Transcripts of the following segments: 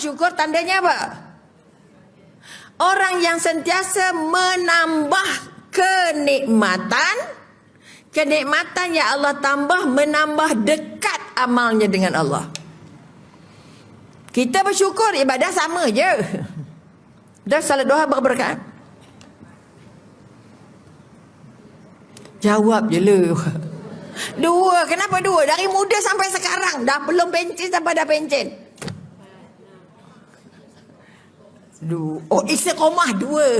bersyukur tandanya apa? Orang yang sentiasa menambah kenikmatan yang Allah tambah, menambah dekat amalnya dengan Allah. Kita bersyukur, ibadah sama je. Dah salat duha berberkat. Jawab je lah. Dua, kenapa dua? Dari muda sampai sekarang dah belum pencen sampai dah pencen. Oh, istiqomah dua.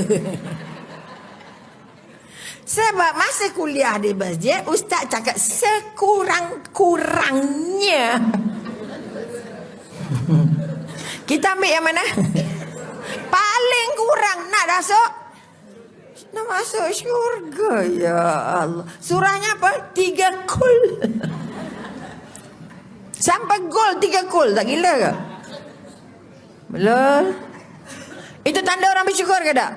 Sebab masa kuliah di masjid, ustaz cakap sekurang-kurangnya. Kita ambil yang mana? Paling kurang nak masuk syurga. Ya Allah. Surahnya apa? 3 kul. Sampai gol 3 kul. Tak gila ke? Belum. Itu tanda orang bersyukur ke tak?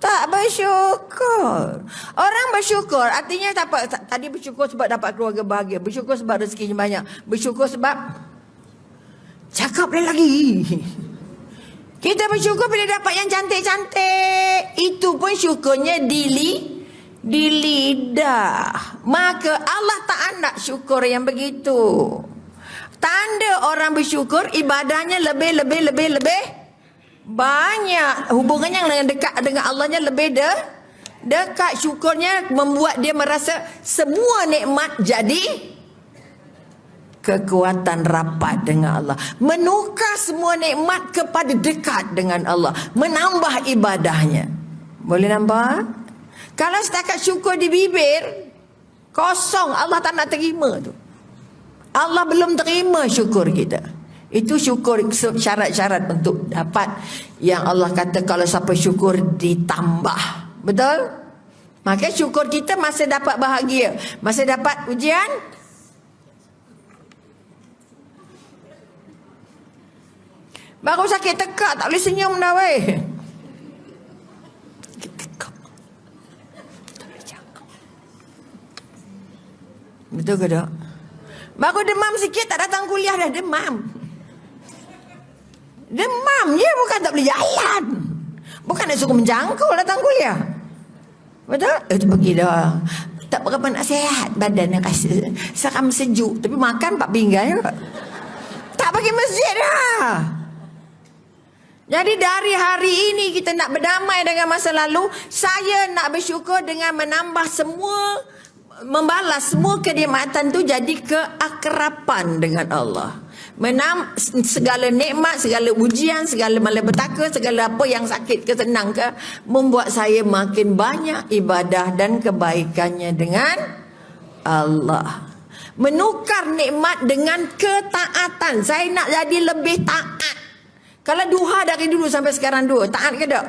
Tak bersyukur. Orang bersyukur artinya tadi bersyukur sebab dapat keluarga bahagia, bersyukur sebab rezekinya banyak, bersyukur sebab cakap lagi. Kita bersyukur bila dapat yang cantik-cantik. Itu pun syukurnya di lidah. Maka Allah tak nak syukur yang begitu. Tanda orang bersyukur ibadahnya lebih banyak, hubungannya yang dekat dengan Allahnya lebih dekat. Syukurnya membuat dia merasa semua nikmat jadi kekuatan rapat dengan Allah, menukar semua nikmat kepada dekat dengan Allah, menambah ibadahnya. Boleh nampak? Kalau setakat syukur di bibir kosong, Allah tak nak terima tu. Allah belum terima syukur kita. Itu syukur, syarat-syarat untuk dapat yang Allah kata kalau siapa syukur ditambah. Betul? Maka syukur kita masih dapat bahagia, masih dapat ujian. Baru sakit tekak, tak boleh senyum dah weh. Sakit tekak, tak boleh cakap. Betul ke tak? Baru demam sikit, tak datang kuliah dah demam. Demam je, bukan tak boleh jalan. Bukan nak suruh menjangkau datang kuliah. Betul? Pergi dah. Tak berapa nak sihat badan nak rasa seram sejuk. Tapi makan 4 pinggan je. Tak pergi masjid dah. Jadi dari hari ini kita nak berdamai dengan masa lalu. Saya nak bersyukur dengan menambah semua, membalas semua kenikmatan tu jadi keakraban dengan Allah. Segala nikmat, segala ujian, segala malapetaka, segala apa yang sakit ke senang ke, membuat saya makin banyak ibadah dan kebaikannya dengan Allah. Menukar nikmat dengan ketaatan. Saya nak jadi lebih taat. Kalau duha dari dulu sampai sekarang dua, taat ke tak?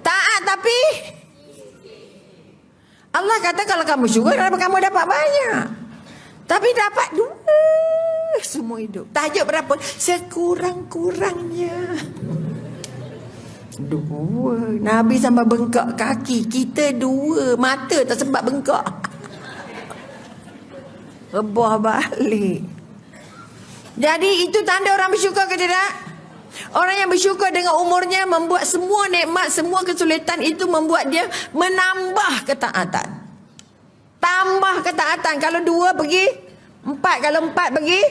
Taat tapi Allah kata kalau kamu syukur, kamu dapat banyak. Tapi dapat dua semua hidup. Tajuk berapa? Sekurang-kurangnya dua. Nabi sampai bengkak kaki. Kita dua. Mata tak sempat bengkak. Rebah balik. Jadi itu tanda orang bersyukur ke tidak? Orang yang bersyukur dengan umurnya membuat semua nikmat, semua kesulitan itu membuat dia menambah ketaatan. Tambah ketaatan. Kalau 2 pergi 4, kalau 4 pergi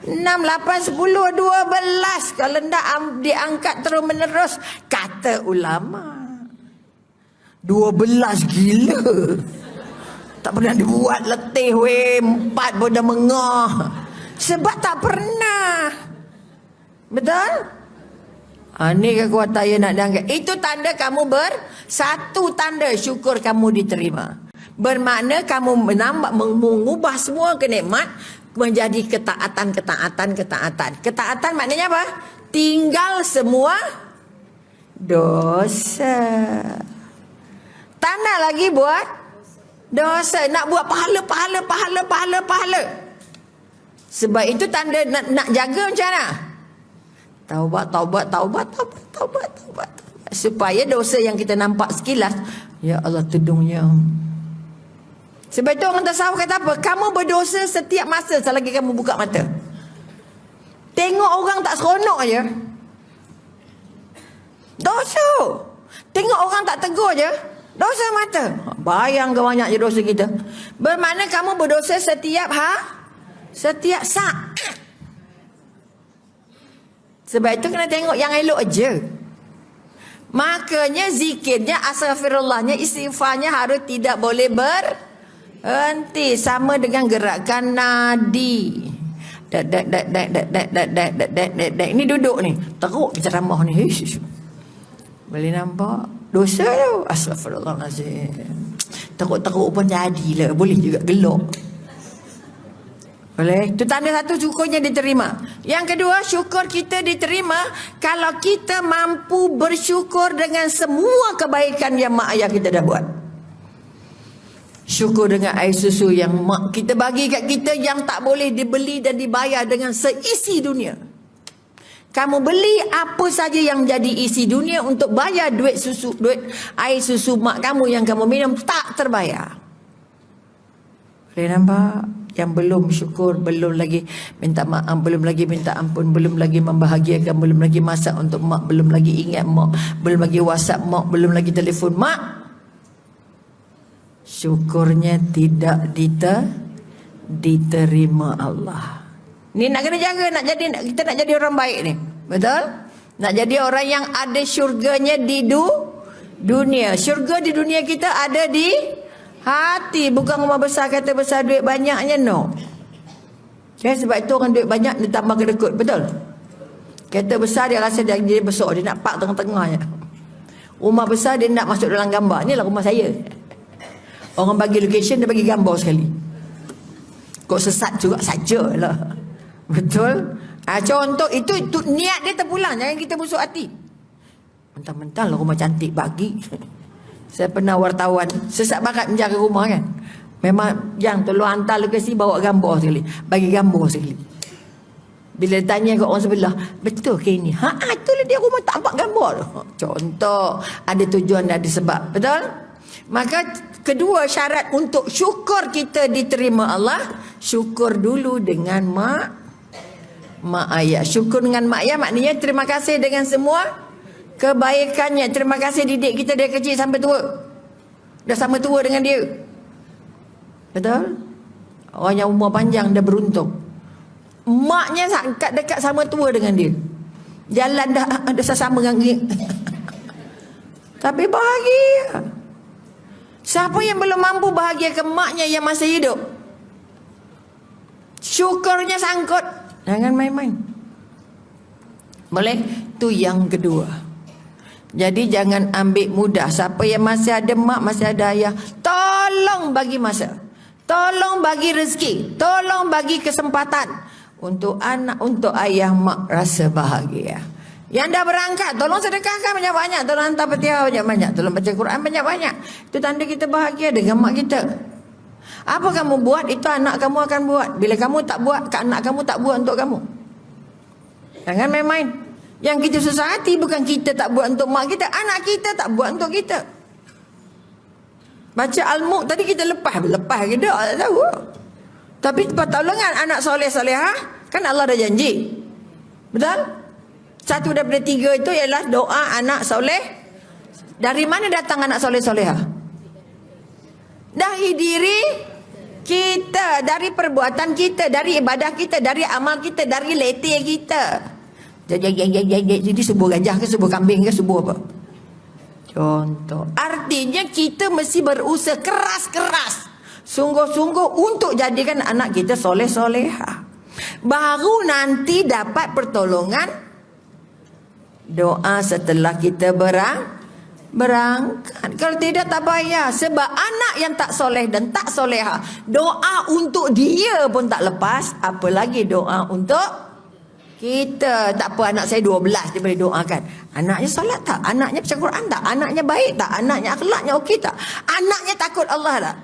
6, 8, 10, 12. Kalau tidak diangkat terus menerus. Kata ulama 12 gila. Tak pernah dibuat letih weh. 4 pun dah mengah. Sebab tak pernah. Betul? Ini kekuatan yang nak diangkat. Itu tanda kamu satu tanda syukur kamu diterima. Bermakna kamu mengubah semua kenikmat menjadi ketaatan. Ketaatan maknanya apa? Tinggal semua dosa. Tak nak lagi buat dosa. Nak buat pahala. Sebab itu tanda nak jaga macam mana? Taubat. Supaya dosa yang kita nampak sekilas, ya Allah tudungnya. Sebab itu orang tasawuf kata apa? Kamu berdosa setiap masa selagi kamu buka mata. Tengok orang tak seronok je, dosa. Tengok orang tak tegur je, dosa mata. Bayangkan banyak je dosa kita. Bermakna kamu berdosa setiap saat. Sebab itu kena tengok yang elok aja. Makanya zikirnya, astaghfirullahnya, istighfarnya harus tidak boleh berhenti. Sama dengan gerakan nadi. Ini duduk ni, teruk ceramah ni. Boleh nampak dosa tu. Astaghfirullahalazim. Teruk-teruk pun jadilah. Boleh juga gelok. Boleh. Itu tanda satu, syukurnya diterima. Yang kedua, syukur kita diterima kalau kita mampu bersyukur dengan semua kebaikan yang mak ayah kita dah buat. Syukur dengan air susu yang mak kita bagi kat kita, yang tak boleh dibeli dan dibayar dengan seisi dunia. Kamu beli apa saja yang jadi isi dunia untuk bayar duit air susu mak kamu yang kamu minum, tak terbayar. Boleh nampak? Yang belum syukur, belum lagi minta maaf, belum lagi minta ampun, belum lagi membahagiakan, belum lagi masak untuk mak, belum lagi ingat mak, belum lagi WhatsApp mak, belum lagi telefon mak. Syukurnya tidak diterima Allah. Ni nak kena jaga, kita nak jadi orang baik ni. Betul? Nak jadi orang yang ada syurganya di dunia. Syurga di dunia kita ada di hati, bukan rumah besar, kata besar, duit banyaknya, no. Okay, sebab itu orang duit banyak dia tambah kedekut, betul? Kereta besar dia rasa dia besar, dia nak park tengah-tengahnya. Rumah besar dia nak masuk dalam gambar. Inilah rumah saya. Orang bagi location, dia bagi gambar sekali. Kok sesat juga sajalah. Betul? Contoh itu niat dia terpulang. Jangan kita busuk hati. Mentang-mentang lah rumah cantik bagi. Saya pernah wartawan sesat barat menjaga rumah kan. Memang yang tolong hantar lokasi, bawa gambar sekali. Bagi gambar sekali. Bila tanya kat orang sebelah, betul ke ini? Itulah dia rumah tak nampak gambar. Contoh, ada tujuan, ada sebab. Betul? Maka kedua syarat untuk syukur kita diterima Allah, syukur dulu dengan mak ayah. Syukur dengan mak ayah maknanya terima kasih dengan semua kebaikannya. Terima kasih didik kita dari kecil sampai tua. Dah sama tua dengan dia. Betul? Orang yang umur panjang dah beruntung. Maknya dekat sama tua dengan dia. Jalan dah sama dengan dia. Tapi bahagia. Siapa yang belum mampu bahagiakan maknya yang masih hidup? Syukurnya sangkut. Jangan main-main. Boleh? Itu yang kedua. Jadi jangan ambil mudah. Siapa yang masih ada mak, masih ada ayah, tolong bagi masa, tolong bagi rezeki, tolong bagi kesempatan untuk anak, untuk ayah mak rasa bahagia. Yang dah berangkat, tolong sedekahkan banyak-banyak, tolong hantar petiah banyak-banyak, tolong baca Quran banyak-banyak. Itu tanda kita bahagia dengan mak kita. Apa kamu buat, itu anak kamu akan buat. Bila kamu tak buat, anak kamu tak buat untuk kamu. Jangan main-main. Yang kita susah hati bukan kita tak buat untuk mak kita, anak kita tak buat untuk kita. Baca Al-Mulk tadi kita lepas ke tak tahu. Tapi pertolongan anak soleh-solehah kan Allah dah janji. Betul? 1 daripada 3 itu ialah doa anak soleh. Dari mana datang anak soleh-solehah? Dari diri kita, dari perbuatan kita, dari ibadah kita, dari amal kita, dari letih kita. Jadi subuh gajah ke, subuh kambing ke, subuh apa? Contoh. Artinya kita mesti berusaha keras-keras, sungguh-sungguh untuk jadikan anak kita soleh-solehah. Baru nanti dapat pertolongan doa setelah kita berangkat. Kalau tidak tak payah. Sebab anak yang tak soleh dan tak solehah, doa untuk dia pun tak lepas, apalagi doa untuk kita. Tak apa anak saya 12 dia boleh doakan. Anaknya solat tak? Anaknya baca Quran tak? Anaknya baik tak? Anaknya akhlaknya okey tak? Anaknya takut Allah tak?